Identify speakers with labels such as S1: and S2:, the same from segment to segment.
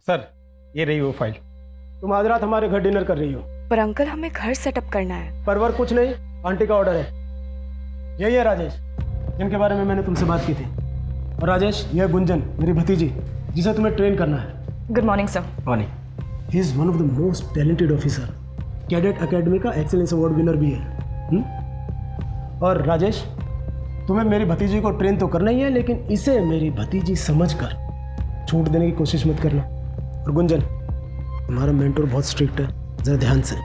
S1: Sir ये रही वो फाइल।
S2: तुम आज रात हमारे घर डिनर कर रही हो।
S3: पर अंकल हमें घर सेटअप करना है।
S2: परवर कुछ नहीं, आंटी का ऑर्डर है। यही है राजेश, जिनके बारे में मैंने तुमसे बात की थी। और राजेश, यह गुंजन मेरी भतीजी, जिसे तुम्हें ट्रेन करना है।
S3: Good morning sir.
S2: Morning. He is one of the most talented officer. Cadet academy का एक्सीलेंस अवार्ड विनर भी है। और राजेश, तुम्हें मेरी भतीजी को ट्रेन तो करना ही है, लेकिन इसे मेरी भतीजी समझकर छूट देने की कोशिश मत करना। और गुंजन, तुम्हारा मेंटर बहुत स्ट्रिक्ट है, जरा ध्यान से।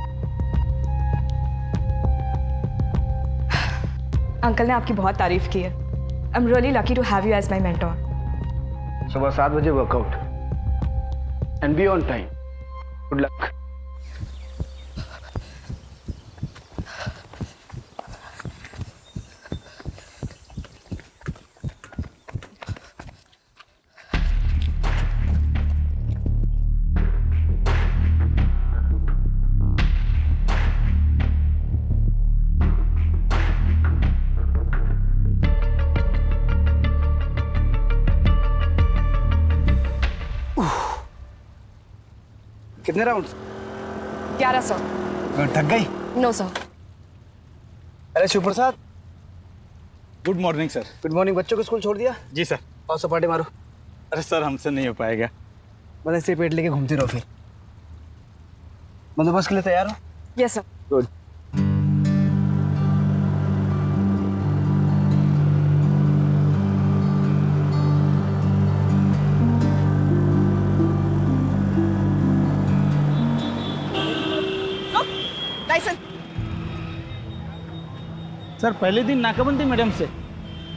S3: अंकल ने आपकी बहुत तारीफ की है। I am really lucky to have you as my mentor.
S4: सुबह 7 बजे workout and be on time. Good luck. कितने राउंड्स?
S3: 1100।
S4: थक गई?
S3: No sir.
S4: अरे Shiv Prasad,
S1: good morning sir.
S4: Good morning. बच्चों को स्कूल छोड़ दिया?
S1: जी सर।
S4: आओ सपाटे मारो।
S1: अरे सर हमसे नहीं हो पाएगा।
S4: बस ऐसे पेट लेके घूमती रहो फिर। बंदोबस्त के लिए तैयार हो?
S3: Yes sir.
S4: गुड।
S1: सर पहले दिन नाकाबंदी मैडम से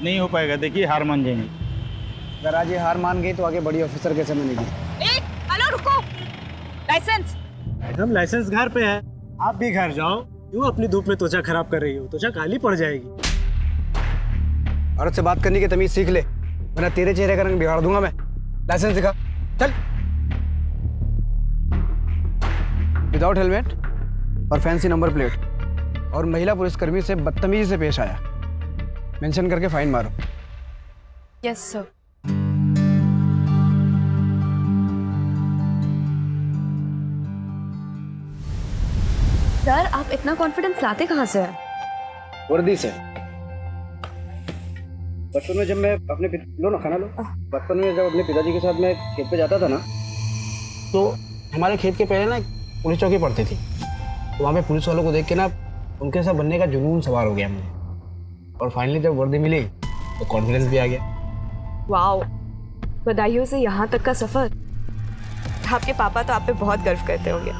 S1: नहीं हो पाएगा, देखिए हार मान जाएंगे।
S4: अगर आज ये हार मान गई तो आगे बड़ी ऑफिसर कैसे बनेगी?
S3: हेलो रुको। लाइसेंस।
S2: मैडम लाइसेंस घर पे है, आप भी घर जाओ। क्यों अपनी धूप में त्वचा खराब कर रही हो? त्वचा काली पड़ जाएगी।
S4: औरत से बात करने की तमीज सीख ले, वरना तेरे चेहरे का रंग बिगाड़ दूंगा मैं। लाइसेंस दिखा। चल। विदाउट हेलमेट और फैंसी नंबर प्लेट और महिला पुलिसकर्मी से बदतमीजी से पेश आया, मेंशन करके फाइन मारो।
S3: Yes sir. सर आप इतना कॉन्फिडेंस लाते कहाँ से हैं?
S4: वर्दी से। बचपन में जब मैं अपने लो ना खाना लो। बचपन में जब अपने पिताजी के साथ मैं खेत पे जाता था ना, तो हमारे खेत के पहले ना पुलिस चौकी पड़ती थी। तो वहाँ पे पुलिस वालों को देख के ना उनके साथ बनने का जुनून सवार हो गया मुझे। और फाइनली जब वर्दी मिली तो कॉन्फिडेंस भी आ गया।
S3: वाओ, बधाइयों से यहाँ तक का सफर। आपके पापा तो आप पे बहुत गर्व करते होंगे।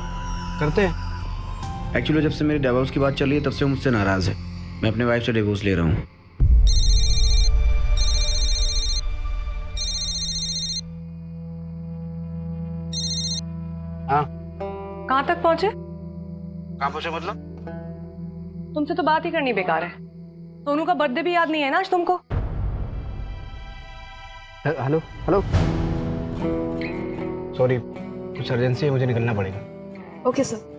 S4: करते हैं। एक्चुअली जब से मेरी डिवोर्स की बात चल रही है तब से वो मुझसे नाराज़ है। मैं अपनी वाइफ से डिवोर्स ले रहा हूँ। हाँ।
S3: कहाँ तक पहुँचे?
S4: कहाँ पहुँचे मतलब?
S3: तुमसे तो बात ही करनी बेकार है। सोनू का बर्थडे भी याद नहीं है ना आज तुमको?
S4: हेलो हेलो, सॉरी कुछ अर्जेंसी है, मुझे निकलना पड़ेगा।
S3: Okay sir.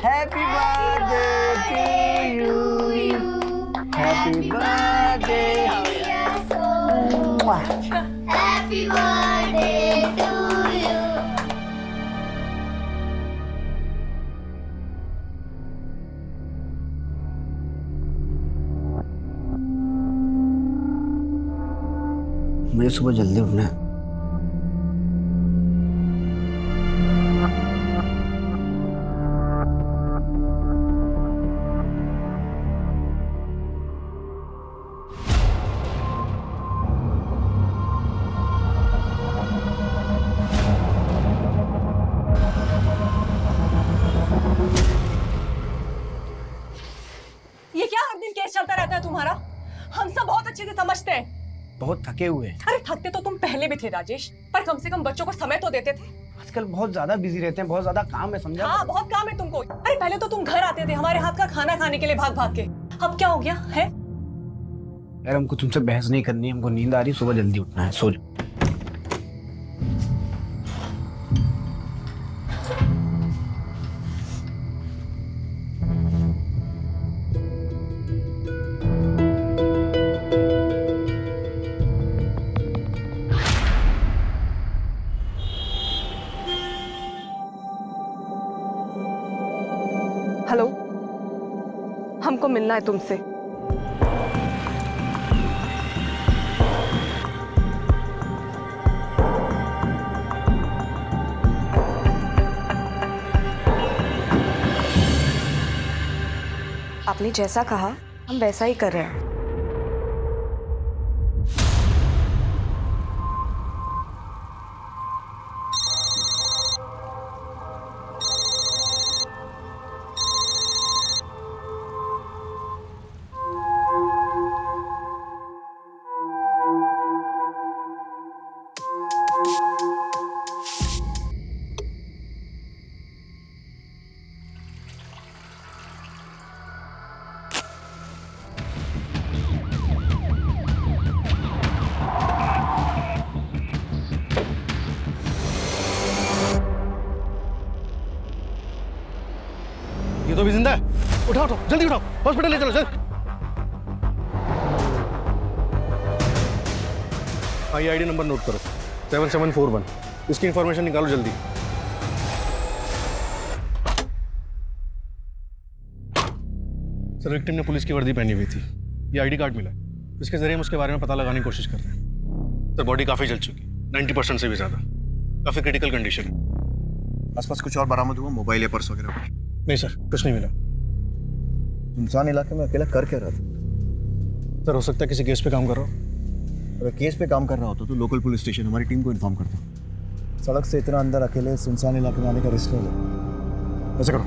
S4: Happy birthday to you, happy birthday.
S5: Happy birthday to you.
S4: मुझे सुबह जल्दी उठना है।
S3: ये क्या हर दिन केस चलता रहता है तुम्हारा? हम सब बहुत अच्छे से समझते हैं।
S4: बहुत थके हुए हैं।
S3: अरे थकते तो तुम पहले भी थे राजेश, पर कम से कम बच्चों को समय तो देते थे।
S4: आजकल बहुत ज्यादा बिजी रहते हैं, बहुत ज्यादा काम है, समझा?
S3: हाँ बहुत काम है तुमको। अरे पहले तो तुम घर आते थे हमारे हाथ का खाना खाने के लिए भाग भाग के। अब क्या हो गया है?
S4: यार हमको तुमसे बहस नहीं करनी, हमको नींद आ रही है, सुबह जल्दी उठना है, सो जाओ।
S3: को मिलना है तुमसे। आपने जैसा कहा हम वैसा ही कर रहे हैं।
S6: ये तो भी जिंदा है। उठाओ उठाओ, जल्दी उठाओ, हॉस्पिटल ले चलो सर। आईडी नंबर नोट करो, 7741। इसकी इंफॉर्मेशन निकालो जल्दी। सर विक्टिम ने पुलिस की वर्दी पहनी हुई थी, ये आईडी कार्ड मिला, इसके जरिए हम उसके बारे में पता लगाने की कोशिश कर रहे हैं। सर बॉडी काफी जल चुकी, 90% से भी ज्यादा, काफी क्रिटिकल कंडीशन।
S7: आसपास कुछ और बरामद हुआ, मोबाइल या पर्स वगैरह कुछ?
S6: नहीं सर, कुछ नहीं मिला।
S7: सुनसान इलाके में अकेला कर क्या रहा था?
S6: सर हो सकता है किसी केस पे काम कर रहा हो।
S7: अगर केस पे काम कर रहा होता तो लोकल पुलिस स्टेशन हमारी टीम को इन्फॉर्म करता। सड़क से इतना अंदर अकेले सुनसान इलाके में आने का रिस्क है। ऐसा करो,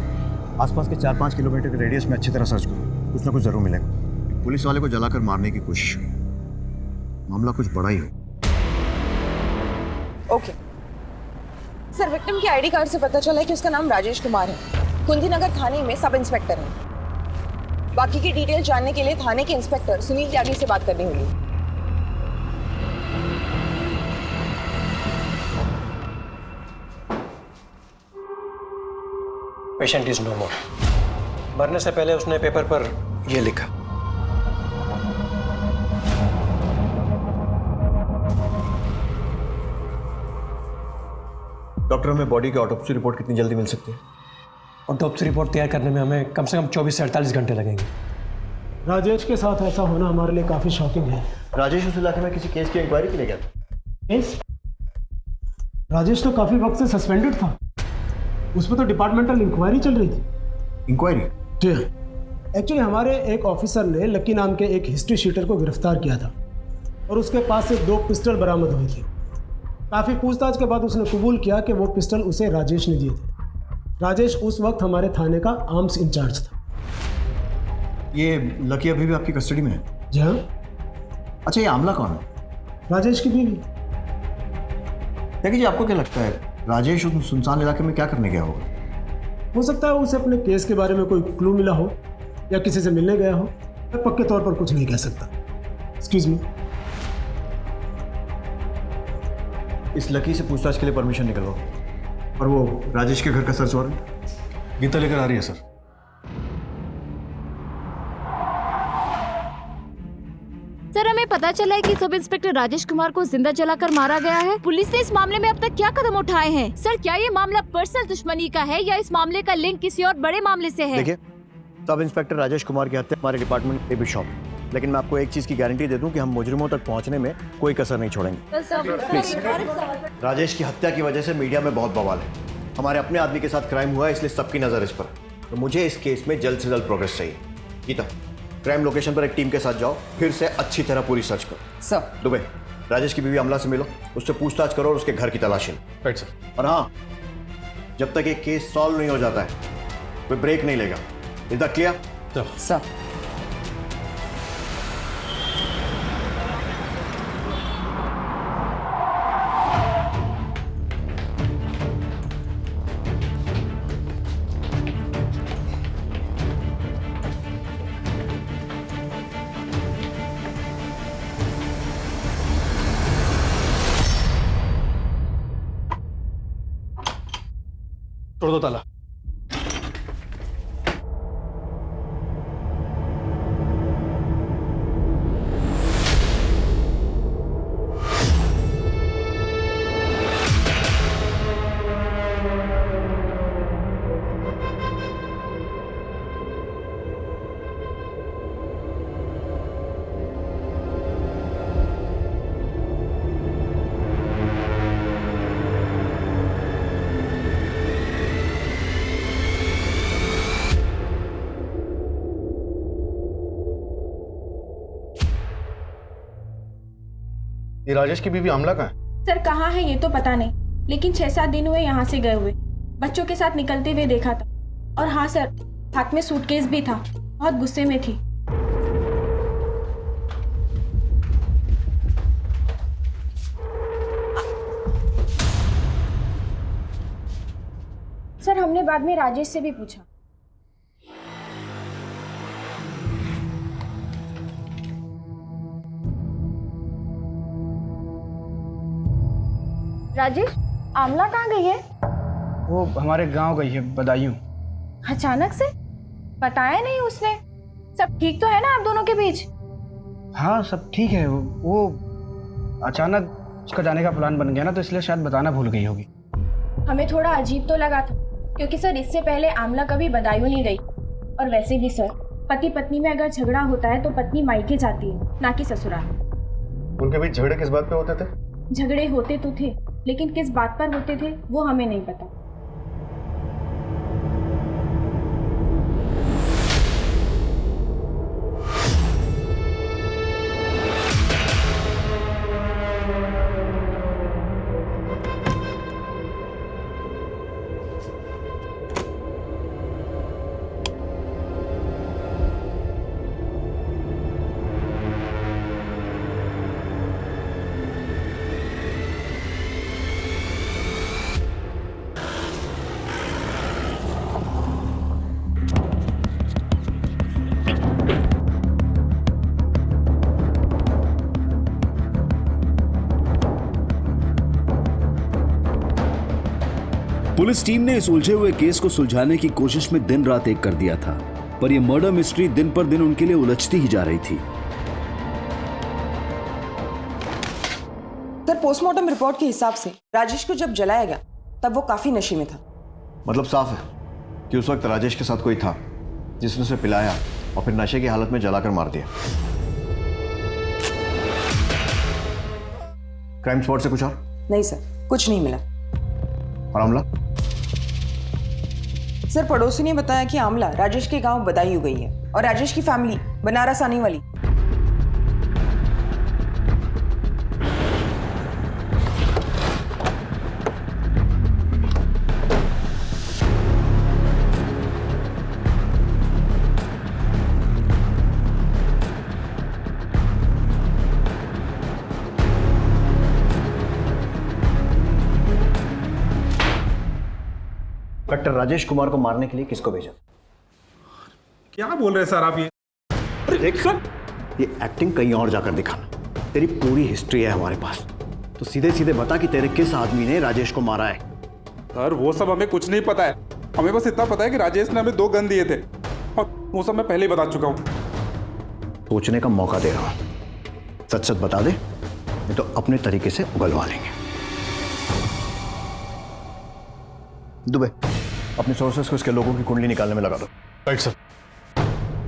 S7: आसपास के 4-5 किलोमीटर के रेडियस में अच्छी तरह सर्च करो, कुछ ना कुछ जरूर मिलेगा। पुलिस वाले को जलाकर मारने की कोशिश हुई, मामला कुछ बड़ा ही हो।
S3: ओके सर, विक्टिम की आईडी कार्ड से पता चला है कि उसका नाम राजेश कुमार है, कुंजीनगर थाने में सब इंस्पेक्टर है। बाकी की डिटेल जानने के लिए थाने के इंस्पेक्टर सुनील त्यागी से बात करनी होगी।
S2: पेशेंट इज नो मोर। मरने से पहले उसने पेपर पर यह लिखा।
S7: डॉक्टर, हमें बॉडी की ऑटोप्सी रिपोर्ट कितनी जल्दी मिल सकती है?
S2: ऑटोप्सी रिपोर्ट तैयार करने में हमें कम से कम 24 से 48 घंटे लगेंगे।
S8: राजेश के साथ ऐसा होना हमारे लिए काफ़ी शॉकिंग है।
S7: राजेश उस इलाके में किसी केस की इंक्वायरी के लिए गया था?
S8: केस? राजेश तो काफ़ी वक्त से सस्पेंडेड था, उस पर तो डिपार्टमेंटल इंक्वायरी चल रही थी।
S7: इंक्वायरी?
S8: जी हाँ। एक्चुअली हमारे एक ऑफिसर ने लक्की नाम के एक हिस्ट्री शीटर को गिरफ्तार किया था और उसके पास से 2 पिस्टल बरामद हुई थी। काफ़ी पूछताछ के बाद उसने कबूल किया कि वो पिस्टल उसे राजेश ने दिए थे। राजेश उस वक्त हमारे थाने का आर्म्स इंचार्ज था।
S7: ये लकी अभी भी आपकी कस्टडी में है?
S8: जी हाँ।
S7: अच्छा, ये आमला कौन है?
S8: राजेश की बीवी।
S7: देखिए जी, आपको क्या लगता है राजेश उस सुनसान इलाके में क्या करने गया होगा?
S8: हो सकता है उसे अपने केस के बारे में कोई क्लू मिला हो या किसी से मिलने गया हो। मैं पक्के तौर पर कुछ नहीं कह सकता। Excuse me.
S7: इस लकी से पूछताछ के लिए परमिशन निकलवाओ। और वो राजेश के घर का सर्च वारंट?
S6: गीता लेकर आ रही है सर।
S9: सर हमें पता चला है कि सब इंस्पेक्टर राजेश कुमार को जिंदा जलाकर मारा गया है। पुलिस ने इस मामले में अब तक क्या कदम उठाए हैं? सर क्या ये मामला पर्सनल दुश्मनी का है या इस मामले का लिंक किसी और बड़े मामले से है?
S7: देखिए, सब इंस्पेक्टर राजेश कुमार की हत्या हमारे डिपार्टमेंट पे भी शॉप, लेकिन मैं आपको एक चीज की गारंटी दे दूं कि हम मुजरिमों तक पहुंचने में कोई कसर नहीं छोड़ेंगे। प्लीज। राजेश की हत्या की वजह से मीडिया में बहुत बवाल है। हमारे अपने आदमी के साथ क्राइम हुआ है, इसलिए सबकी नजर इस पर। तो मुझे इस केस में जल्द से जल्द प्रोग्रेस चाहिए। गीता, क्राइम लोकेशन पर एक टीम के साथ जाओ, फिर से अच्छी तरह पूरी सर्च करो।
S3: सर।
S7: दुबे, राजेश की बीवी अमला से मिलो, उससे पूछताछ करो और उसके घर की तलाशी लो।
S6: Right sir.
S7: और हाँ, जब तक ये केस सॉल्व नहीं हो जाता है कोई ब्रेक नहीं लेगा। Is that clear?
S3: सर।
S6: तोड़ दो ताला। राजेश की बीवी आमला कहाँ है?
S10: सर कहाँ है ये तो पता नहीं, लेकिन 6-7 दिन हुए यहाँ से गए हुए। बच्चों के साथ निकलते हुए देखा था। और हाँ सर, हाथ में सूटकेस भी था। बहुत गुस्से में थी। सर हमने बाद में राजेश से भी पूछा। राजेश, आमला कहाँ गई है?
S4: वो हमारे गांव गई है, बदायूं।
S10: अचानक से? बताया नहीं उसने। सब ठीक तो है ना आप दोनों के बीच?
S4: हाँ सब ठीक है। वो अचानक उसका जाने का प्लान बन गया ना, तो इसलिए शायद बताना भूल गई होगी।
S10: हमें थोड़ा अजीब तो लगा था, क्योंकि सर इससे पहले आमला कभी बदायूं नहीं गई। और वैसे भी सर, पति पत्नी में अगर झगड़ा होता है तो पत्नी मायके जाती है, ना कि ससुराल।
S6: उनके बीच झगड़े किस बात पे होते थे?
S10: झगड़े होते तो थे, लेकिन किस बात पर होते थे वो हमें नहीं पता।
S11: पुलिस टीम ने इस उलझे हुए केस को सुलझाने की कोशिश में दिन रात एक कर दिया था, पर यह मर्डर मिस्ट्री दिन पर दिन उनके लिए उलझती ही जा रही थी।
S3: सर पोस्टमार्टम रिपोर्ट के हिसाब से राजेश को जब जलाया गया तब वो काफी नशे में था।
S7: मतलब साफ है कि उस वक्त राजेश के साथ कोई था जिसने उसे पिलाया और फिर नशे की हालत में जलाकर मार दिया। क्राइम स्पॉट से कुछ और?
S3: नहीं सर, कुछ नहीं मिला।
S7: और आमला?
S3: सर पड़ोसी ने बताया कि आमला राजेश के गांव बदायूं गई है और राजेश की फैमिली बनारस आने वाली।
S7: डॉक्टर राजेश कुमार को मारने के लिए किसको भेजा?
S12: क्या बोल रहे सर आप ये?
S7: देख सर, ये एक्टिंग कहीं और जाकर दिखाना। तेरी पूरी हिस्ट्री है हमारे पास, तो सीधे सीधे बता कि तेरे किस आदमी ने राजेश को मारा है।
S12: सर वो सब हमें कुछ नहीं पता है। हमें बस इतना पता है कि राजेश ने हमें 2 गन दिए थे, और वो सब मैं पहले ही बता चुका हूँ।
S7: सोचने का मौका दे रहा हूं। सच सच बता दे, नहीं तो अपने तरीके से उगलवा लेंगे। दुबे, अपने सोर्सेस को इसके लोगों की कुंडली निकालने में लगा दो।
S6: Right sir.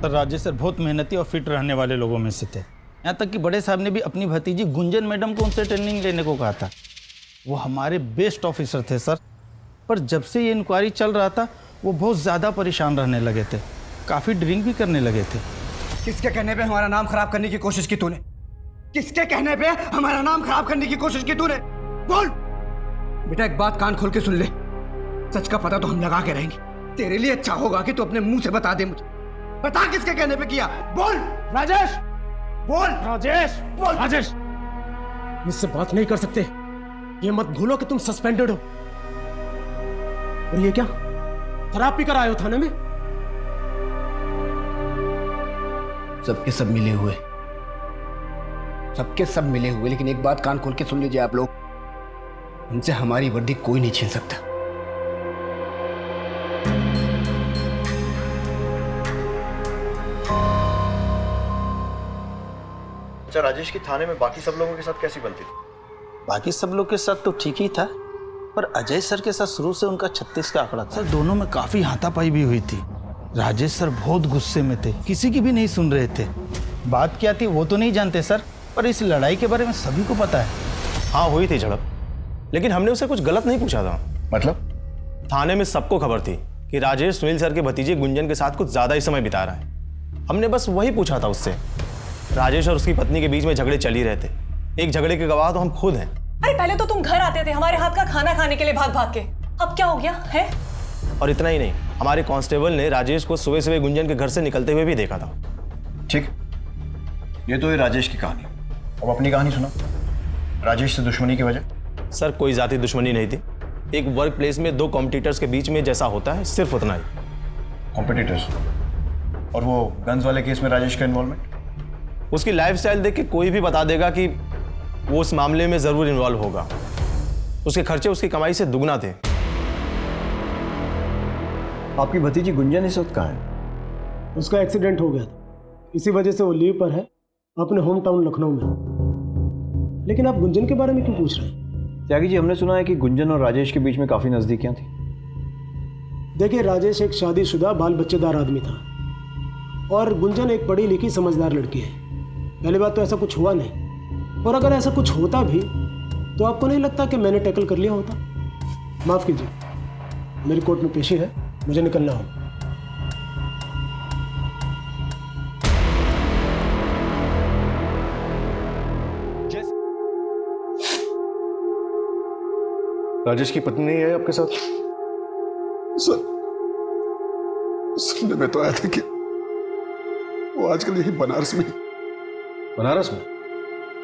S1: Sir Rajesh sir बहुत मेहनती और फिट रहने वाले लोगों में से थे। यहाँ तक कि बड़े साहब ने भी अपनी भतीजी गुंजन मैडम को उनसे ट्रेनिंग लेने को कहा था। वो हमारे बेस्ट ऑफिसर थे सर, पर जब से ये इंक्वायरी चल रहा था वो बहुत ज़्यादा परेशान रहने लगे थे, काफ़ी ड्रिंक भी करने लगे थे।
S4: किसके कहने पे हमारा नाम खराब करने की कोशिश की तूने? किसके कहने पे हमारा नाम खराब करने की कोशिश की तूने? बोल बेटा, एक बात कान खोल के सुन ले। सच का पता तो हम लगा के रहेंगे। तेरे लिए अच्छा होगा कि तू अपने मुंह से बता दे मुझे। बता किसके कहने पे किया? बोल राजेश, बोल राजेश, बोल राजेश।
S8: मुझसे बात नहीं कर सकते, ये मत भूलो कि तुम सस्पेंडेड हो। और ये क्या, शराब पीकर आए हो थाने में?
S4: सबके सब मिले हुए, सबके सब मिले हुए। लेकिन एक बात कान खोल के सुन लीजिए आप लोग, उनसे हमारी वर्दी कोई नहीं छीन सकता।
S7: अच्छा, राजेश की थाने में बाकी सब लोगों के साथ कैसी बनती थी?
S1: बाकी सब लोग के साथ तो ठीक ही था, पर अजय सर के साथ शुरू से उनका 36 का आंकड़ा था। सर दोनों में काफ़ी हाथापाई भी हुई थी। राजेश सर बहुत गुस्से में थे, किसी की भी नहीं सुन रहे थे। बात क्या थी वो तो नहीं जानते सर, पर इस लड़ाई के बारे में सभी को पता है।
S13: हाँ हुई थी झड़प, लेकिन हमने उसे कुछ गलत नहीं पूछा था।
S7: मतलब?
S13: थाने में सबको खबर थी कि राजेश सुनील सर के भतीजे गुंजन के साथ कुछ ज़्यादा ही समय बिता रहा है। हमने बस वही पूछा था उससे। राजेश और उसकी पत्नी के बीच में झगड़े चल ही रहे थे, एक झगड़े के गवाह तो हम खुद हैं।
S14: अरे पहले तो तुम घर आते थे हमारे हाथ का खाना खाने के लिए भाग भाग के, अब क्या हो गया है?
S13: और इतना ही नहीं, हमारे कांस्टेबल ने राजेश को सुबह सुबह गुंजन के घर से निकलते हुए भी देखा था।
S7: ठीक, ये तो है राजेश की कहानी। अब अपनी कहानी सुना। राजेश से दुश्मनी की वजह?
S13: सर कोई जाति दुश्मनी नहीं थी, एक वर्क प्लेस में 2 कॉम्पिटिटर्स के बीच में जैसा होता है, सिर्फ उतना ही।
S7: कॉम्पिटिटर्स? और वो गन्स वाले केस में राजेश का इन्वॉल्वमेंट?
S13: उसकी लाइफस्टाइल देख के कोई भी बता देगा कि वो उस मामले में जरूर इन्वॉल्व होगा। उसके खर्चे उसकी कमाई से दुगना थे।
S7: आपकी भतीजी गुंजन इस वक्त कहाँ है?
S8: उसका एक्सीडेंट हो गया था, इसी वजह से वो लीव पर है अपने होम टाउन लखनऊ में। लेकिन आप गुंजन के बारे में क्यों पूछ रहे हैं?
S7: त्यागी जी, हमने सुना है कि गुंजन और राजेश के बीच में काफ़ी नज़दीकियाँ थी।
S8: देखिए, राजेश एक शादीशुदा बाल बच्चेदार आदमी था और गुंजन एक पढ़ी लिखी समझदार लड़की है। पहली बात तो ऐसा कुछ हुआ नहीं, और अगर ऐसा कुछ होता भी तो आपको नहीं लगता कि मैंने टैकल कर लिया होता? माफ़ कीजिए, मेरी कोर्ट में पेशी है, मुझे निकलना होगा।
S6: राजेश की पत्नी नहीं है आपके साथ?
S15: सर, सुनने में तो आया था कि वो आजकल यही बनारस में।
S6: बनारस में?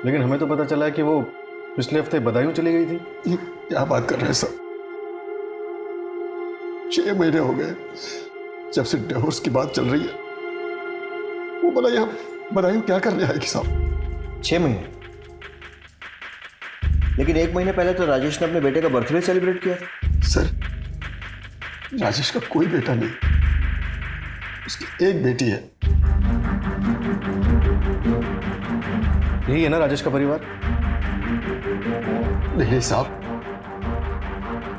S6: लेकिन हमें तो पता चला है कि वो पिछले हफ्ते बदायूं चली गई थी।
S15: ये क्या बात कर रहे हैं सर? 6 महीने हो गए जब से डिवोर्स की बात चल रही है। वो बोला यहाँ बदायूं क्या करने आएगी साहब?
S7: 6 महीने? लेकिन 1 महीने पहले तो राजेश ने अपने बेटे का बर्थडे सेलिब्रेट किया था।
S15: सर, राजेश का कोई बेटा नहीं, उसकी एक बेटी है।
S6: यही है ना राजेश का परिवार?
S15: नहीं साहब,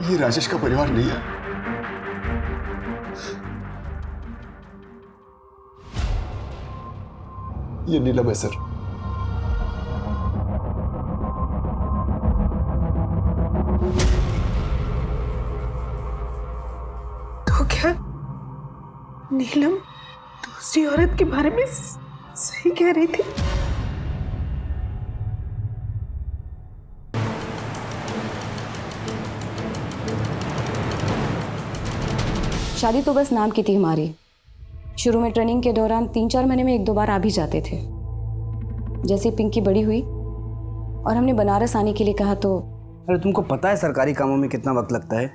S15: ये राजेश का परिवार नहीं है। ये नीलम है सर।
S14: तो क्या नीलम दूसरी औरत के बारे में सही कह रही थी?
S10: शादी तो बस नाम की थी हमारी। शुरू में ट्रेनिंग के दौरान 3-4 महीने में 1-2 बार आ भी जाते थे। जैसे ही पिंकी बड़ी हुई और हमने बनारस आने के लिए कहा तो।
S4: अरे तुमको पता है सरकारी कामों में कितना वक्त लगता है?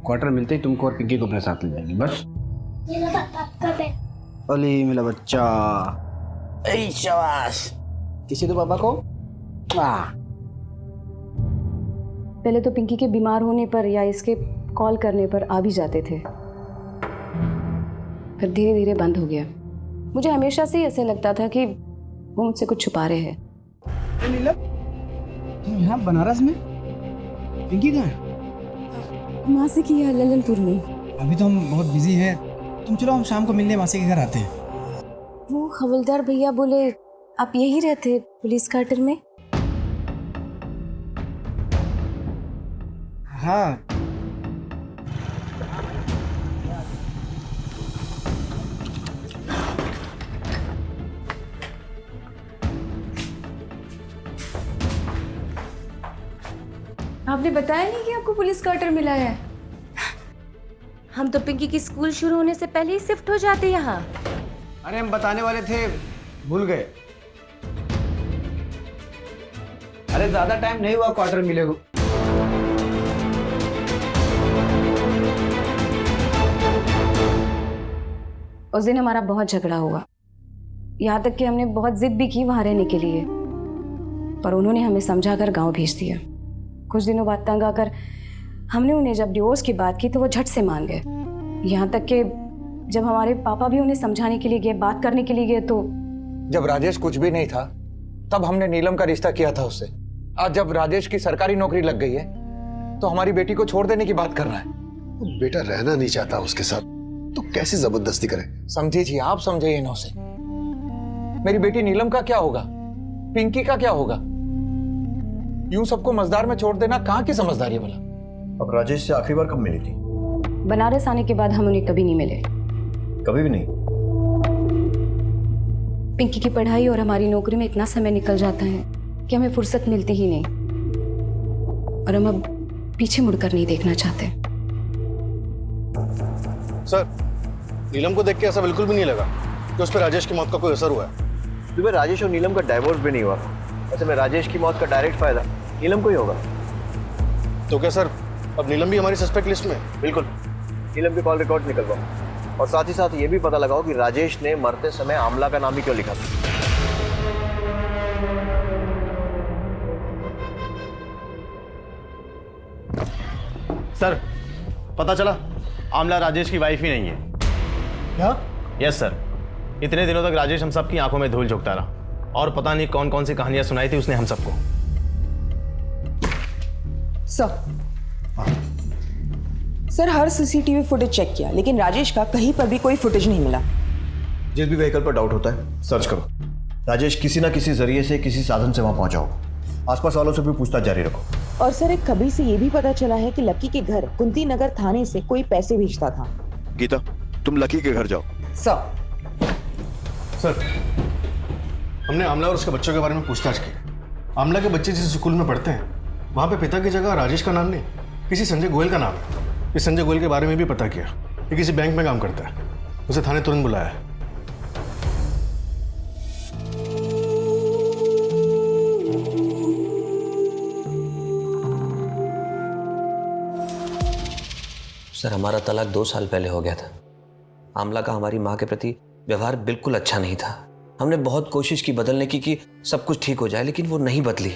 S4: क्वार्टर मिलते ही तुमको और पिंकी को अपने साथ ले जाएंगे बस। अली मेरा बच्चा, ऐ शाबाश, किसी तो पापा को।
S10: पहले तो पिंकी के बीमार होने पर या इसके कॉल करने पर आ भी जाते थे, फिर धीरे धीरे बंद हो गया। मुझे हमेशा से ही ऐसे लगता था कि वो मुझसे कुछ छुपा रहे हैं।
S4: नीलम, तुम यहाँ बनारस में? पिंकी कहाँ है?
S10: मासी की है ललनपुर में।
S4: अभी तो हम बहुत बिजी हैं, तुम चलो हम शाम को मिलने मासी के घर आते हैं।
S10: वो हवलदार भैया बोले आप यही रहते पुलिस क्वार्टर में?
S4: हाँ।
S10: आपने बताया नहीं कि आपको पुलिस क्वार्टर मिला है?
S16: हम तो पिंकी की स्कूल शुरू होने से पहले ही शिफ्ट हो जाते यहाँ।
S4: अरे हम बताने वाले थे, भूल गए। अरे ज्यादा टाइम नहीं हुआ क्वार्टर मिले हो।
S10: उस दिन हमारा बहुत झगड़ा हुआ, यहाँ तक कि हमने बहुत जिद भी की वहाँ रहने के लिए, पर उन्होंने हमें समझाकर गांव भेज दिया। कुछ दिनों बाद तंग आकर हमने उन्हें जब डिवोर्स की बात की तो वो झट से मान गए। यहाँ तक कि जब हमारे पापा भी उन्हें समझाने के लिए गए, बात करने के लिए गए, तो
S17: जब राजेश कुछ भी नहीं था तब हमने नीलम का रिश्ता किया था उससे। आज जब राजेश की सरकारी नौकरी लग गई है तो हमारी बेटी को छोड़ देने की बात कर रहा है।
S15: बेटा रहना नहीं चाहता उसके साथ तो कैसे जबरदस्ती करे?
S17: समझिए, आप समझिए ना उसे। मेरी बेटी नीलम का क्या होगा, पिंकी का क्या होगा? यूं सबको मजदार में छोड़ देना कहाँ की समझदारी है भला?
S7: अब राजेश से आखिरी बार कब मिली थी?
S10: बनारस आने के बाद हम उन्हें कभी नहीं मिले।
S7: कभी भी नहीं?
S10: पिंकी की पढ़ाई और हमारी नौकरी में इतना समय निकल जाता है कि हमें फुर्सत मिलती ही नहीं, और हम अब पीछे मुड़कर नहीं देखना चाहते।
S6: सर, नीलम को देख के ऐसा बिल्कुल भी नहीं लगा कि उस पर राजेश की मौत का कोई असर हुआ है।
S7: सुबह राजेश और नीलम का डाइवोर्स भी नहीं हुआ। ऐसे में राजेश की मौत का डायरेक्ट फायदा नीलम को ही होगा।
S6: तो क्या सर, अब नीलम भी हमारी सस्पेक्ट लिस्ट में?
S7: बिल्कुल, नीलम के कॉल रिकॉर्ड निकलवाओ और साथ ही साथ ये भी पता लगाओ कि राजेश ने मरते समय आमला का नाम ही क्यों लिखा था।
S13: सर, पता चला आमला राजेश की वाइफ ही नहीं है।
S8: क्या?
S13: यस सर, इतने दिनों तक राजेश हम सबकी आंखों में धूल झोंकता रहा और पता नहीं कौन कौन सी कहानियां सुनाई थी उसने हम सबको।
S3: सर, हर सीसीटीवी फुटेज चेक किया, लेकिन राजेश का कहीं पर भी कोई फुटेज नहीं मिला।
S7: जिस भी व्हीकल पर डाउट होता है सर्च करो। राजेश किसी ना किसी जरिए से, किसी साधन से वहां पहुंचा हो। आसपास वालों से भी पूछताछ जारी रखो।
S3: और सर, एक खबरी से ये भी पता चला है कि लकी के घर कुंती नगर थाने से कोई पैसे भेजता था।
S15: गीता, तुम लकी के घर जाओ।
S6: सर, हमने आमला और उसके बच्चों के बारे में पूछताछ की। आमला के बच्चे जिस स्कूल में पढ़ते हैं वहाँ पे पिता की जगह राजेश का नाम नहीं, किसी संजय गोयल का नाम है। इस संजय गोयल के बारे में भी पता किया, ये किसी बैंक में काम करता है। उसे थाने तुरंत बुलाया है।
S18: सर, हमारा तलाक 2 साल पहले हो गया था। आमला का हमारी माँ के प्रति व्यवहार बिल्कुल अच्छा नहीं था। हमने बहुत कोशिश की बदलने की कि सब कुछ ठीक हो जाए, लेकिन वो नहीं बदली।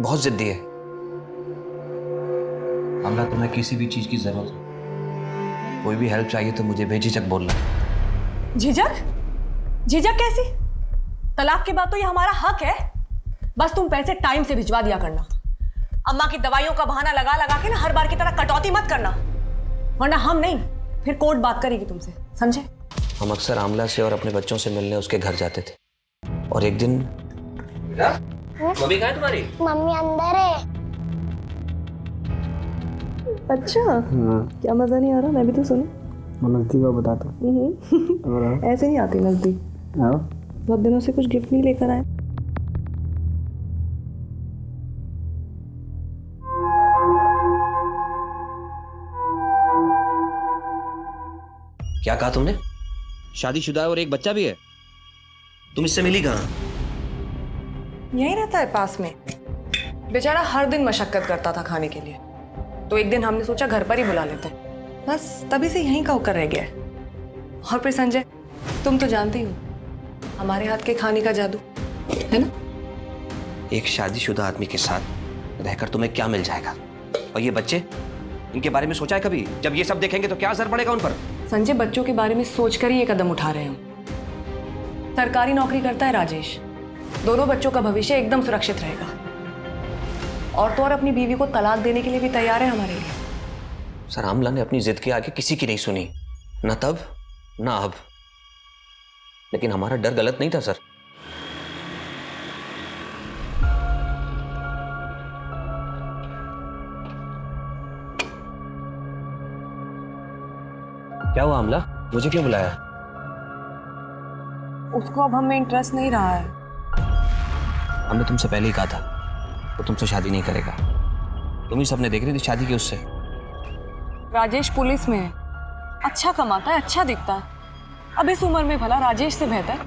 S18: बहुत जिद्दी है। आमला, तुम्हें किसी भी चीज की जरूरत हो, कोई भी हेल्प चाहिए तो मुझे बेझिझक बोलना।
S19: झिझक? झिझक कैसी? तलाक के बाद तो ये हमारा हक है। बस तुम पैसे टाइम से भिजवा दिया करना। अम्मा की दवाइयों का बहाना लगा लगा के ना हर बार की तरह कटौती मत करना, वरना हम नहीं फिर कोर्ट बात करेगी तुमसे, समझे?
S18: हम अक्सर आमला से और अपने बच्चों से मिलने उसके घर जाते थे, और एक दिन मम्मी कहाँ है तुम्हारी?
S5: मम्मी अंदर है।
S19: अच्छा, क्या मजा नहीं आ रहा? मैं भी तो सुनूं।
S4: नजदीक का बताता
S19: ऐसे नहीं आती नजदीक। बहुत दिनों से कुछ गिफ्ट नहीं लेकर आए।
S18: क्या कहा तुमने? शादीशुदा है और एक बच्चा भी है? तुम इससे मिली कहाँ?
S19: यही रहता है पास में। बेचारा हर दिन मशक्कत करता था खाने के लिए, तो एक दिन हमने सोचा घर पर ही बुला लेते हैं। बस तभी से यहीं का होकर रह गया है। और फिर संजय, तुम तो जानते ही हो हमारे हाथ के खाने का जादू है ना।
S18: एक शादीशुदा आदमी के साथ रहकर तुम्हें क्या मिल जाएगा? और ये बच्चे, इनके बारे में सोचा है कभी? जब ये सब देखेंगे तो क्या असर पड़ेगा उन पर?
S19: संजय, बच्चों के बारे में सोचकर ही ये कदम उठा रहे हैं। सरकारी नौकरी करता है राजेश, दोनों बच्चों का भविष्य एकदम सुरक्षित रहेगा। और तो और अपनी बीवी को तलाक देने के लिए भी तैयार है हमारे लिए।
S18: सर, आमला ने अपनी जिद के आगे किसी की नहीं सुनी, ना तब ना अब। लेकिन हमारा डर गलत नहीं था सर। क्या हुआ आमला? मुझे क्यों बुलाया?
S19: उसको अब हमें इंटरेस्ट नहीं रहा है।
S18: हमने तुमसे पहले ही कहा था वो तुमसे शादी नहीं करेगा। तुम ही सबने देख रही थी शादी की उससे।
S19: राजेश पुलिस में है, अच्छा कमाता है, अच्छा दिखता है। अब इस उम्र में भला राजेश से बेहतर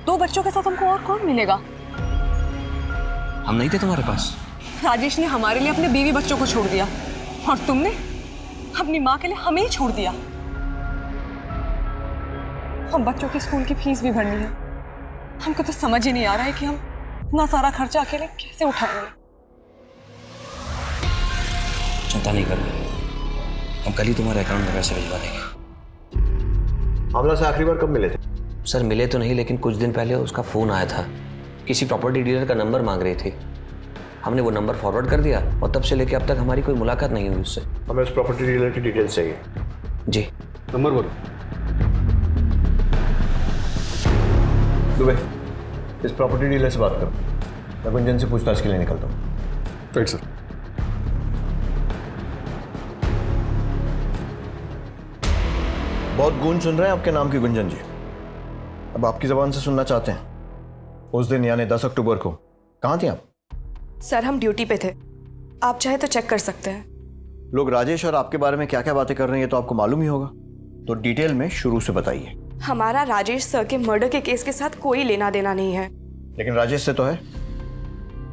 S19: 2 बच्चों के साथ हमको और कौन मिलेगा?
S18: हम नहीं थे तुम्हारे पास?
S19: राजेश ने हमारे लिए अपने बीवी बच्चों को छोड़ दिया, और तुमने अपनी माँ के लिए हमें ही छोड़ दिया। हम बच्चों की स्कूल की फीस भी भरनी है। हमको तो समझ ही नहीं आ रहा है कि हम इतना सारा खर्चा अकेले कैसे उठाएंगे।
S18: चिंता नहीं करनी, हम कल ही तुम्हारे अकाउंट में पैसे भिजवा देंगे।
S7: आमला से आखिरी बार कब मिले थे?
S18: सर, मिले तो नहीं, लेकिन कुछ दिन पहले उसका फोन आया था। किसी प्रॉपर्टी डीलर का नंबर मांग रही थी। हमने वो नंबर फॉरवर्ड कर दिया, और तब से लेकर अब तक हमारी कोई मुलाकात नहीं हुई उससे।
S7: हमें उस प्रॉपर्टी डीलर की डिटेल्स चाहिए।
S18: जी।
S6: नंबर बोलो।
S7: दुबे, इस प्रॉपर्टी डीलर से बात करो। मैं गुंजन से पूछताछ के लिए निकलता हूँ।
S6: Right sir.
S7: बहुत गूंज सुन रहे हैं आपके नाम की गुंजन जी। अब आपकी जबान से सुनना चाहते हैं, उस दिन यानी 10 अक्टूबर को कहाँ थी आप?
S19: सर हम ड्यूटी पे थे, आप चाहे तो चेक कर सकते हैं।
S7: लोग राजेश और आपके बारे में क्या क्या बातें कर रहे हैं ये तो आपको मालूम ही होगा, तो डिटेल में शुरू से बताइए।
S19: हमारा राजेश सर के मर्डर के केस के साथ कोई लेना देना नहीं है।
S7: लेकिन राजेश से तो है,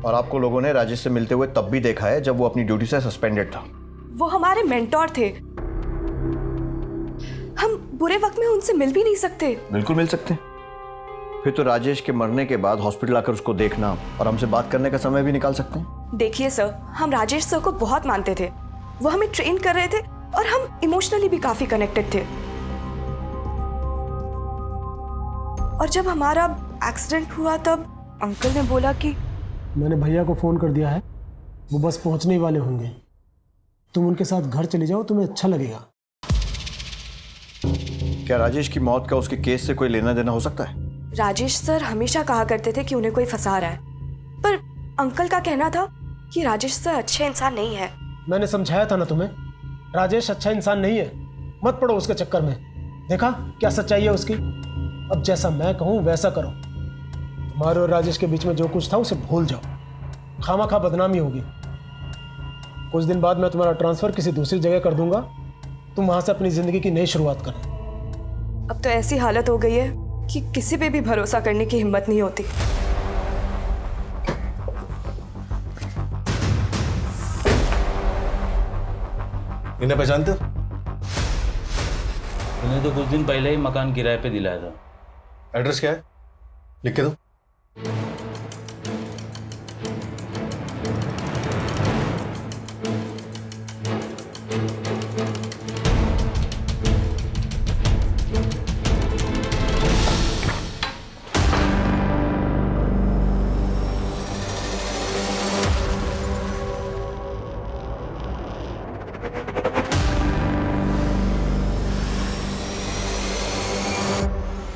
S7: और आपको लोगों ने राजेश से मिलते हुए तब भी देखा है जब वो अपनी ड्यूटी से सस्पेंडेड था।
S19: वो हमारे मेंटोर थे, हम बुरे वक्त में उनसे मिल भी नहीं सकते।
S7: बिल्कुल मिल सकते हैं। फिर तो राजेश के मरने के बाद हॉस्पिटल आकर उसको देखना और हमसे बात करने का समय भी निकाल सकते हैं।
S19: देखिए सर, हम राजेश सर को बहुत मानते थे, वो हमें ट्रेन कर रहे थे और हम इमोशनली भी काफी कनेक्टेड थे। और जब हमारा एक्सीडेंट हुआ तब अंकल ने बोला कि
S8: मैंने भैया को फ़ोन कर दिया है, वो बस पहुंचने ही वाले होंगे, तुम उनके साथ घर चले जाओ, तुम्हें अच्छा लगेगा।
S7: क्या राजेश की मौत का उसके केस से कोई लेना देना हो सकता है?
S19: राजेश सर हमेशा कहा करते थे कि उन्हें कोई फंसा रहा है, पर अंकल का कहना था कि राजेश सर अच्छे इंसान नहीं है।
S8: मैंने समझाया था ना तुम्हें, राजेश अच्छा इंसान नहीं है, मत पड़ो उसके चक्कर में। देखा क्या सच्चाई है उसकी। अब जैसा मैं कहूँ वैसा करो। तुम्हारे और राजेश के बीच में जो कुछ था उसे भूल जाओ, खामा बदनामी होगी। कुछ दिन बाद मैं तुम्हारा ट्रांसफ़र किसी दूसरी जगह कर दूंगा, तुम वहाँ से अपनी ज़िंदगी की नई शुरुआत करना।
S19: अब तो ऐसी हालत हो गई है कि किसी पे भी भरोसा करने की हिम्मत नहीं होती।
S6: इन्हें पहचानते हो?
S1: इन्हें तो कुछ दिन पहले ही मकान किराए पे दिलाया था।
S6: एड्रेस क्या है, लिख के दो।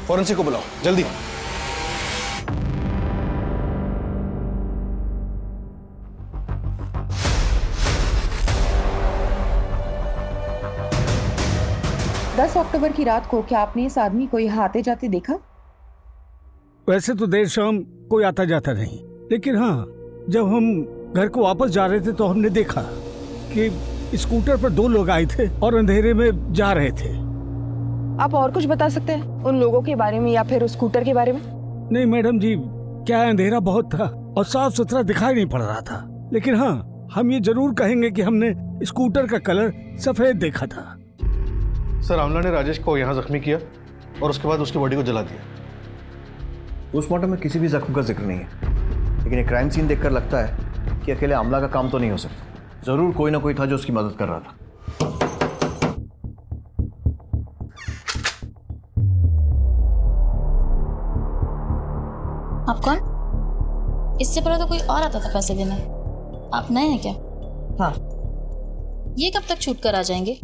S6: फॉरेंसिक को बुलाओ जल्दी।
S3: अक्टूबर की रात को क्या आपने इस आदमी को यहाँ आते जाते देखा?
S20: वैसे तो देर शाम कोई आता जाता नहीं, लेकिन हाँ, जब हम घर को वापस जा रहे थे तो हमने देखा कि स्कूटर पर 2 लोग आए थे और अंधेरे में जा रहे थे।
S3: आप और कुछ बता सकते हैं उन लोगों के बारे में या फिर उस स्कूटर के बारे में?
S20: नहीं मैडम जी, क्या अंधेरा बहुत था और साफ सुथरा दिखाई नहीं पड़ रहा था, लेकिन हाँ, हम ये जरूर कहेंगे कि हमने स्कूटर का कलर सफेद देखा था।
S6: सर, आमला ने राजेश को यहाँ जख्मी किया और उसके बाद उसकी बॉडी को जला दिया।
S7: पोस्टमार्टम में किसी भी जख्म का जिक्र नहीं है, लेकिन एक क्राइम सीन देखकर लगता है कि अकेले आमला का काम तो नहीं हो सकता। जरूर कोई ना कोई था जो उसकी मदद कर रहा था।
S21: आप कौन? इससे पहले तो कोई और आता था पैसे देने। आप नए हैं क्या?
S3: हाँ।
S21: ये कब तक छूट कर आ जाएंगे?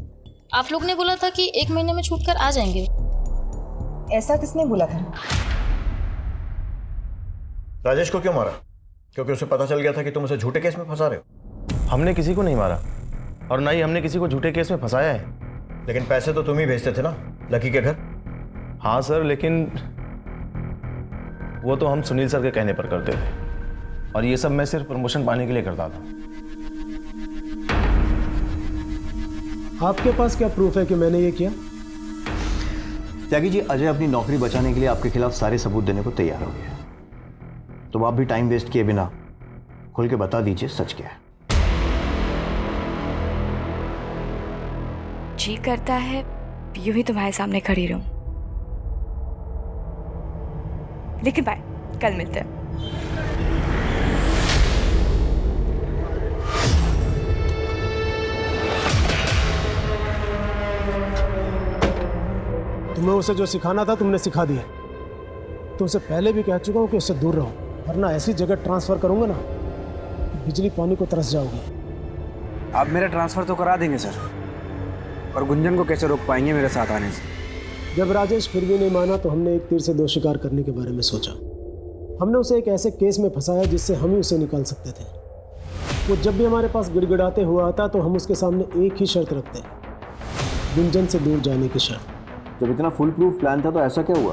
S21: आप लोग ने बोला था कि 1 महीने में छूट कर आ जाएंगे।
S3: ऐसा किसने बोला था?
S7: राजेश को क्यों मारा? क्योंकि उसे पता चल गया था कि तुम उसे झूठे केस में फंसा रहे हो।
S13: हमने किसी को नहीं मारा और ना ही हमने किसी को झूठे केस में फंसाया है।
S7: लेकिन पैसे तो तुम ही भेजते थे ना लकी के घर।
S13: हाँ सर, लेकिन वो तो हम सुनील सर के कहने पर करते थे और ये सब मैं सिर्फ प्रमोशन पाने के लिए करता था।
S8: आपके पास क्या प्रूफ है कि मैंने ये किया?
S7: त्यागी जी, अजय अपनी नौकरी बचाने के लिए आपके खिलाफ सारे सबूत देने को तैयार हो गया, तो आप भी टाइम वेस्ट किए बिना खुल के बता दीजिए सच क्या है।
S10: जी करता है यूं ही तुम्हारे सामने खड़ी रहूं, लेकिन बाय, कल मिलते हैं।
S8: तुम्हें उसे जो सिखाना था तुमने सिखा दिया। तुमसे पहले भी कह चुका हूं कि उससे दूर रहो, वरना ऐसी जगह ट्रांसफर करूंगा ना कि बिजली पानी को तरस जाओगे।
S4: आप मेरा ट्रांसफर तो करा देंगे सर, और गुंजन को कैसे रोक पाएंगे मेरे साथ आने से?
S8: जब राजेश फिर भी नहीं माना तो हमने एक तीर से 2 शिकार करने के बारे में सोचा। हमने उसे एक ऐसे केस में फंसाया जिससे हम ही उसे निकाल सकते थे। वो जब भी हमारे पास गिड़गिड़ाते हुआ आता तो हम उसके सामने एक ही शर्त रखते, गुंजन से दूर जाने की शर्त।
S7: जब इतना फुल प्रूफ प्लान था तो ऐसा क्या हुआ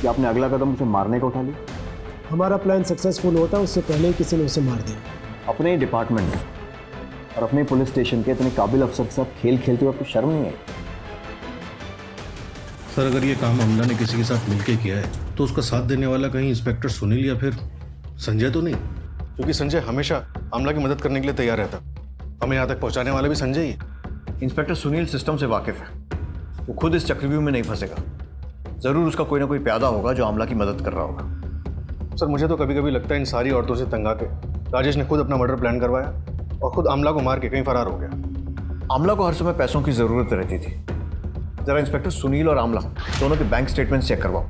S7: कि आपने अगला कदम उसे मारने का उठा लिया?
S8: हमारा प्लान सक्सेसफुल होता उससे पहले ही किसी ने उसे मार दिया।
S7: अपने ही डिपार्टमेंट और अपने पुलिस स्टेशन के इतने काबिल अफसर के साथ खेल खेलते हुए आपको शर्म नहीं आई?
S6: सर अगर ये काम अमला ने किसी के साथ मिलके किया है तो उसका साथ देने वाला कहीं इंस्पेक्टर सुनील या फिर संजय तो नहीं? क्योंकि संजय हमेशा अमला की मदद करने के लिए तैयार रहता, हमें यहाँ तक पहुँचाने वाला भी संजय ही है।
S7: इंस्पेक्टर सुनील सिस्टम से वाकिफ है, वो खुद इस चक्रव्यूह में नहीं फंसेगा। जरूर उसका कोई ना कोई प्यादा होगा जो अमला की मदद कर रहा होगा।
S6: सर मुझे तो कभी कभी लगता है इन सारी औरतों से तंग आके राजेश ने खुद अपना मर्डर प्लान करवाया और खुद अमला को मार के कहीं फरार हो गया।
S7: अमला को हर समय पैसों की जरूरत रहती थी। जरा इंस्पेक्टर सुनील और अमला दोनों के बैंक स्टेटमेंट चेक करवाओ।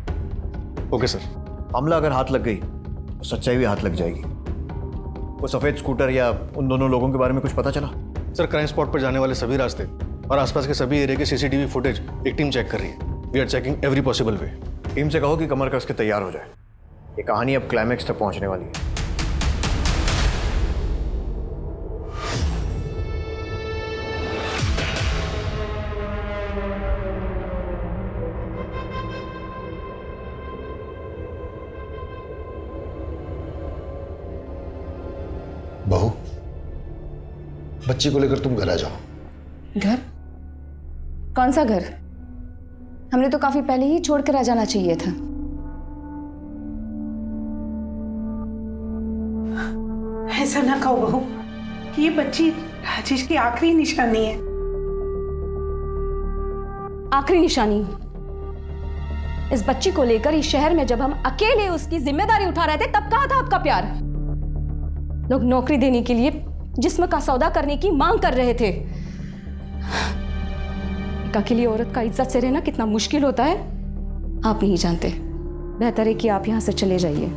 S6: Okay sir.
S7: अमला अगर हाथ लग गई तो सच्चाई भी हाथ लग जाएगी। वो सफेद स्कूटर या उन दोनों लोगों के बारे में कुछ पता चला?
S6: सर क्राइम स्पॉट पर जाने वाले सभी रास्ते और आसपास के सभी एरिया के सीसीटीवी फुटेज एक टीम चेक कर रही है। We are checking every possible way.
S7: Team से कहो कि कमर कस के तैयार हो जाए, ये कहानी अब क्लाइमैक्स तक पहुंचने वाली है।
S15: बहू, बच्ची को लेकर तुम घर आ जाओ।
S10: घर? कौन सा घर? हमने तो काफी पहले ही छोड़कर आ जाना चाहिए था।
S14: ऐसा ना कहो बहू, ये बच्ची राजेश की आखिरी निशानी है।
S10: आखिरी निशानी? इस बच्ची को लेकर इस शहर में जब हम अकेले उसकी जिम्मेदारी उठा रहे थे तब कहाँ था आपका प्यार? लोग नौकरी देने के लिए जिस्म का सौदा करने की मांग कर रहे थे। एक अकेली औरत का इज्जत से रहना कितना मुश्किल होता है आप नहीं जानते। बेहतर है कि आप यहां से चले जाइए।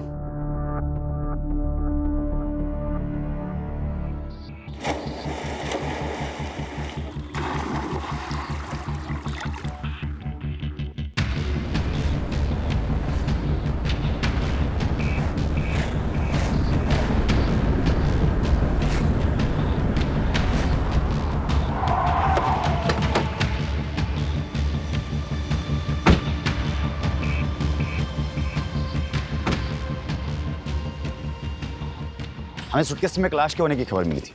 S2: हमें सुटकेस में क्लैश के होने की खबर मिली थी।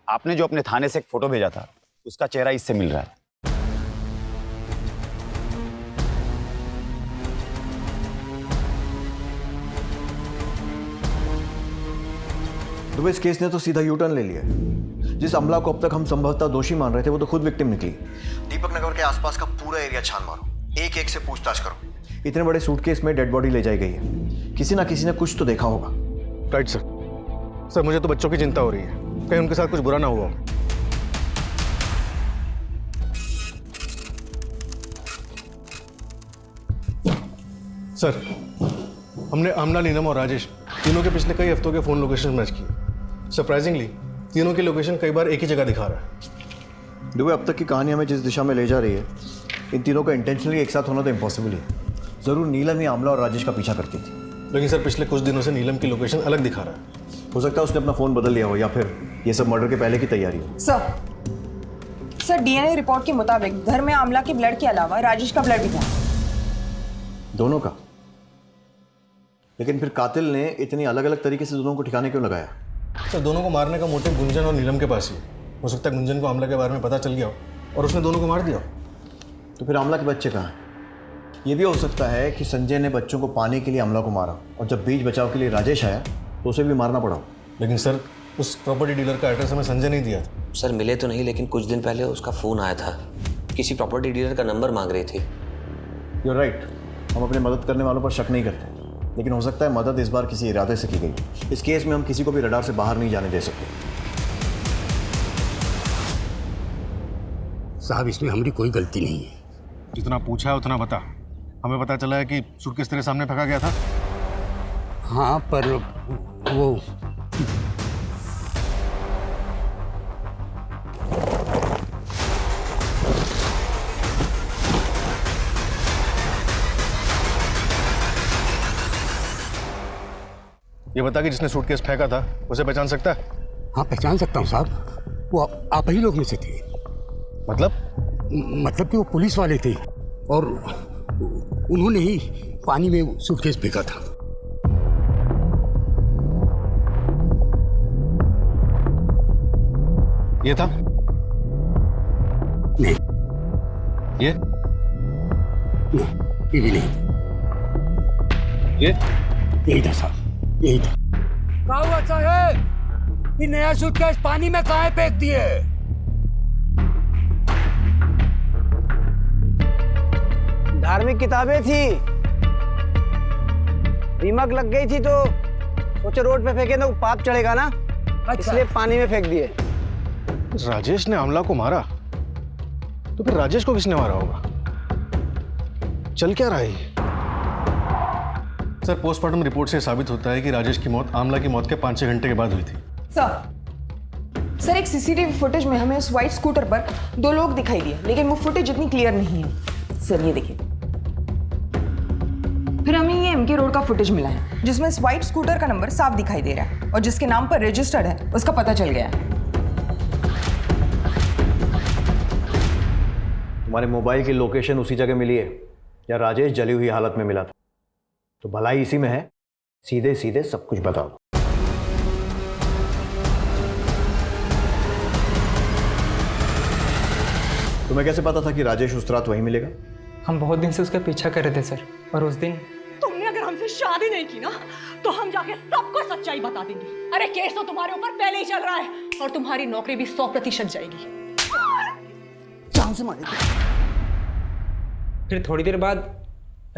S2: आपने जो अपने थाने से एक फोटो भेजा था उसका चेहरा इससे मिल रहा है।
S7: दुबे, इस केस ने तो सीधा यू टर्न ले लिया। जिस अमला को अब तक हम संभवतः दोषी मान रहे थे वो तो खुद विक्टिम निकली। दीपक नगर के आसपास का पूरा एरिया छान मारो, एक एक से पूछताछ करो। इतने बड़े सूटकेस में डेड बॉडी ले जाई गई है, किसी ना किसी ने कुछ तो देखा होगा।
S6: Right sir. सर मुझे तो बच्चों की चिंता हो रही है, कहीं उनके साथ कुछ बुरा ना हुआ हो। सर हमने अमला, नीलम और राजेश तीनों के पिछले कई हफ्तों के फोन लोकेशन मैच किए। सरप्राइजिंगली तीनों की लोकेशन कई बार एक ही जगह दिखा रहा है।
S7: दुबे, अब तक की कहानी हमें जिस दिशा में ले जा रही है, इन तीनों का इंटेंशनली एक साथ होना तो इम्पॉसिबल है। जरूर नीलम ही अमला और राजेश का पीछा करती थी।
S6: लेकिन सर पिछले कुछ दिनों से नीलम की लोकेशन अलग दिखा रहा है।
S7: हो सकता है उसने अपना फोन बदल लिया हो या फिर ये सब मर्डर के पहले की तैयारी हो।
S3: सर डीएनए रिपोर्ट के मुताबिक घर में आमला के ब्लड के अलावा राजेश का ब्लड भी था।
S7: दोनों का? लेकिन फिर कातिल ने इतनी अलग अलग तरीके से दोनों को ठिकाने क्यों लगाया?
S6: सर दोनों को मारने का मोटिव गुंजन और नीलम के पास ही हो सकता है। गुंजन को आमला के बारे में पता चल गया हो और उसने दोनों को मार दिया।
S7: तो फिर आमला के बच्चे कहाँ हैं? ये भी हो सकता है कि संजय ने बच्चों को पाने के लिए आमला को मारा और जब बीच बचाव के लिए राजेश आया तो उसे भी मारना पड़ा।
S6: लेकिन सर उस प्रॉपर्टी डीलर का एड्रेस हमें संजय नहीं दिया था।
S18: सर मिले तो नहीं, लेकिन कुछ दिन पहले उसका फ़ोन आया था। किसी प्रॉपर्टी डीलर का नंबर मांग रही थी।
S7: You're right, हम अपने मदद करने वालों पर शक नहीं करते, लेकिन हो सकता है मदद इस बार किसी इरादे से की गई। इस केस में हम किसी को भी रडार से बाहर नहीं जाने दे सकते।
S20: साहब इसमें हमारी कोई गलती नहीं है।
S6: जितना पूछा है उतना बता। हमें पता चला है कि सूटकेस तेरे सामने फेंका गया था।
S20: हाँ पर वो
S6: ये बता कि जिसने सूटकेस फेंका था उसे पहचान सकता है?
S20: हाँ पहचान सकता हूँ साहब, वो आप ही लोग में से थे। मतलब कि वो पुलिस वाले थे और उन्होंने ही पानी में सूटकेस फेंका था।
S6: ये था?
S20: नहीं।
S6: ये?
S20: नहीं, ये भी नहीं।
S6: ये?
S20: यही था साहब, यही था।
S9: क्या हुआ साहेब? ये नया सूटकेस पानी में काहे फेंक दिए?
S4: धार्मिक किताबें थी, दीमक लग गई थी तो सोचे रोड पे फेंके तो पाप चढ़ेगा ना, इसलिए पानी में फेंक दिए।
S6: राजेश ने आमला को मारा तो फिर राजेश को किसने मारा होगा? चल क्या रहा है ये? सर, पोस्टमार्टम रिपोर्ट से साबित होता है कि राजेश की मौत आमला की मौत के 5-6 घंटे के बाद हुई थी।
S3: सर एक सीसीटीवी फुटेज में हमें उस व्हाइट स्कूटर पर 2 लोग दिखाई दिए, लेकिन वो फुटेज इतनी क्लियर नहीं है। सर ये देखिए, फिर हमें ये एमके रोड का फुटेज मिला है जिसमें इस व्हाइट स्कूटर का नंबर साफ दिखाई दे रहा है और जिसके नाम पर रजिस्टर्ड है उसका पता चल गया है।
S7: तुम्हारे मोबाइल की लोकेशन उसी जगह मिली है या राजेश जली हुई हालत में मिला था? तो भलाई इसी में है, सीधे सीधे सब कुछ बताओ। तुम्हें कैसे पता था कि राजेश उस रात वहीं मिलेगा?
S22: हम बहुत दिन से उसका पीछा कर रहे थे सर, और उस दिन
S14: तुमने अगर हमसे शादी नहीं की ना तो हम जाके सबको सच्चाई बता देंगे। अरे केस तो तुम्हारे ऊपर पहले ही चल रहा है और तुम्हारी नौकरी भी 100% जाएगी। जान से मारेगी।
S22: फिर थोड़ी देर बाद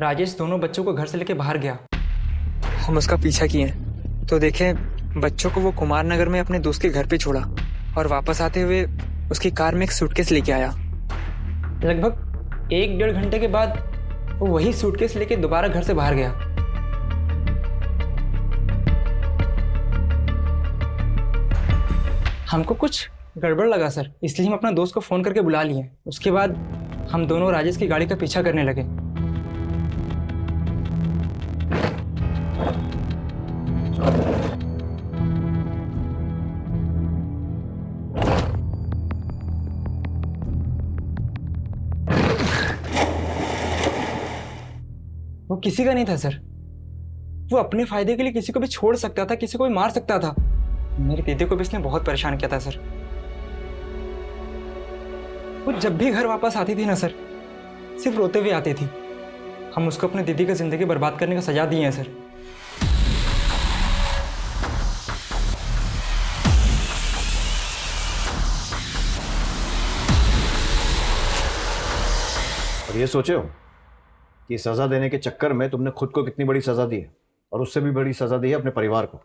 S22: राजेश दोनों बच्चों को घर से लेके बाहर गया। हम उसका पीछा किए तो देखे बच्चों को वो कुमार नगर में अपने दोस्त के घर पे छोड़ा और वापस आते हुए उसकी कार में एक सूटकेस लेके आया। लगभग 1-1.5 घंटे के बाद वो वही सूटकेस लेके दोबारा घर से बाहर गया। हमको कुछ गड़बड़ लगा सर, इसलिए हम अपना दोस्त को फोन करके बुला लिए। उसके बाद हम दोनों राजेश की गाड़ी का पीछा करने लगे। वो किसी का नहीं था सर, वो अपने फायदे के लिए किसी को भी छोड़ सकता था, किसी को भी मार सकता था। मेरी दीदी को भी इसने बहुत परेशान किया था सर। वो जब भी घर वापस आती थी ना सर, सिर्फ रोते हुए आती थी। हम उसको अपनी दीदी की जिंदगी बर्बाद करने का सजा दिए हैं सर।
S7: और ये सोचे हो कि सजा देने के चक्कर में तुमने खुद को कितनी बड़ी सजा दी है, और उससे भी बड़ी सजा दी है अपने परिवार को।